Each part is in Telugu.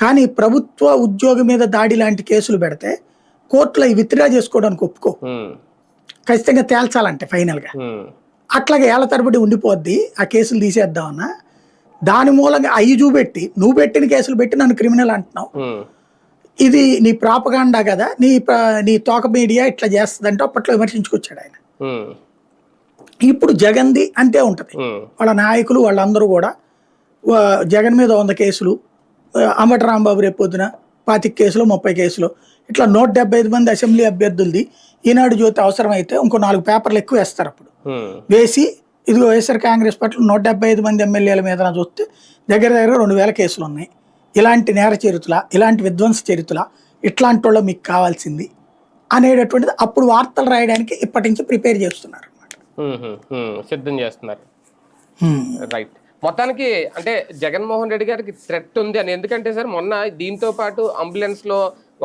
కానీ ప్రభుత్వ ఉద్యోగి మీద దాడి లాంటి కేసులు పెడితే కోర్టులో ఈ విత్డ్రా చేసుకోవడానికి ఒప్పుకో. ఖచ్చితంగా తేల్చాలంటే ఫైనల్గా. అట్లాగే ఏళ్ల తరబడి ఉండిపోద్ది ఆ కేసులు తీసేద్దామన్నా. దాని మూలంగా అవి చూపెట్టి నువ్వు పెట్టిన కేసులు పెట్టి నన్ను క్రిమినల్ అంటున్నావు, ఇది నీ ప్రాపగాండా కదా, నీ తోక మీడియా ఇట్లా చేస్తుందంటే అప్పట్లో విమర్శించుకొచ్చాడు ఆయన. ఇప్పుడు జగన్ది అంతే ఉంటది. వాళ్ళ నాయకులు వాళ్ళందరూ కూడా జగన్ మీద 100 కేసులు, అంబటి రాంబాబు రేపు పొద్దున 25 కేసులు 30 కేసులు, ఇట్లా 175 మంది అసెంబ్లీ అభ్యర్థులది ఈనాడు జ్యోతి అవసరమైతే ఇంకో 4 పేపర్లు ఎక్కువ వేస్తారు. అప్పుడు వేసి ఇదిగో వైఎస్ఆర్ కాంగ్రెస్ పార్టీ 175 మంది ఎమ్మెల్యేల మీద చూస్తే దగ్గర 2000 కేసులు ఉన్నాయి. ఇలాంటి నేర చరిత్ర, ఇలాంటి విధ్వంస చరిత్ర, ఇట్లాంటి వాళ్ళు మీకు కావాల్సింది అనేటటువంటిది అప్పుడు వార్తలు రాయడానికి ఇప్పటి నుంచి ప్రిపేర్ చేస్తున్నారు అన్నమాట, సిద్ధం చేస్తున్నారు. రైట్. మొత్తానికి అంటే జగన్మోహన్ రెడ్డి గారికి థ్రెట్ ఉంది అని. ఎందుకంటే సార్ మొన్న దీంతో పాటు అంబులెన్స్ లో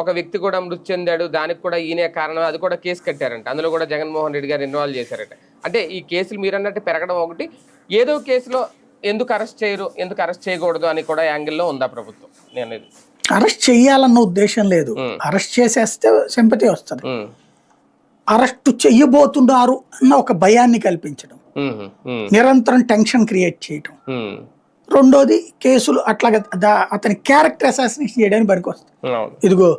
ఒక వ్యక్తి కూడా మృతి చెందాడు, దానికి కూడా ఈయనే కారణం, అది కూడా కేసు కట్టారంట, అందులో కూడా జగన్మోహన్ రెడ్డి గారు ఇన్వాల్వ్ చేశారట. అంటే ఈ కేసులు మీరు అన్నట్టు పెరగడం ఒకటి, ఏదో కేసులో ఎందుకు అరెస్ట్ చేయరు, ఎందుకు అరెస్ట్ చేయకూడదు అని కూడా యాంగిల్లో ఉందా ప్రభుత్వం? నేను అరెస్ట్ చెయ్యాలన్న ఉద్దేశం లేదు, అరెస్ట్ చేసేస్తే సింపతి వస్తుంది. అరెస్ట్ చెయ్యబోతున్నారు అన్న ఒక భయాన్ని కల్పించడం, నిరంతరం టెన్షన్ క్రియేట్ చేయడం. రెండోది కేసులు అట్లాగా అతని క్యారెక్టర్ అసాసినేషన్ చేయడానికి పనికొస్తుంది. ఇదిగో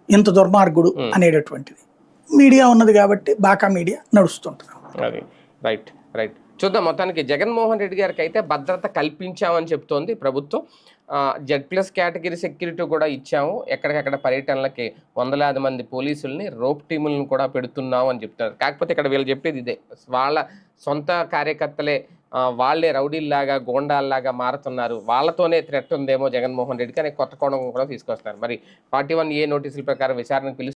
ఇంత దుర్మార్గుడు అనేటటువంటిది మీడియా ఉన్నది కాబట్టి బాకా మీడియా నడుస్తుంటుంది. Right right. చూద్దాం. మొత్తానికి జగన్మోహన్ రెడ్డి గారికి అయితే భద్రత కల్పించామని చెప్తోంది ప్రభుత్వం. Z+ కేటగిరీ సెక్యూరిటీ కూడా ఇచ్చాము, ఎక్కడికక్కడ పర్యటనలకి 100,000 మంది పోలీసుల్ని, రోప్ టీములను కూడా పెడుతున్నాం అని చెప్తారు. కాకపోతే ఇక్కడ వీళ్ళు చెప్పేది ఇదే, వాళ్ళ సొంత కార్యకర్తలే వాళ్ళే రౌడీల్లాగా గోండాల్లాగా మారుతున్నారు, వాళ్ళతోనే థ్రెట్ ఉందేమో జగన్మోహన్ రెడ్డికి అనే కొత్త కోణం కూడా తీసుకొస్తారు. మరి 41A నోటీసుల ప్రకారం విచారణకు పిలుస్తారు.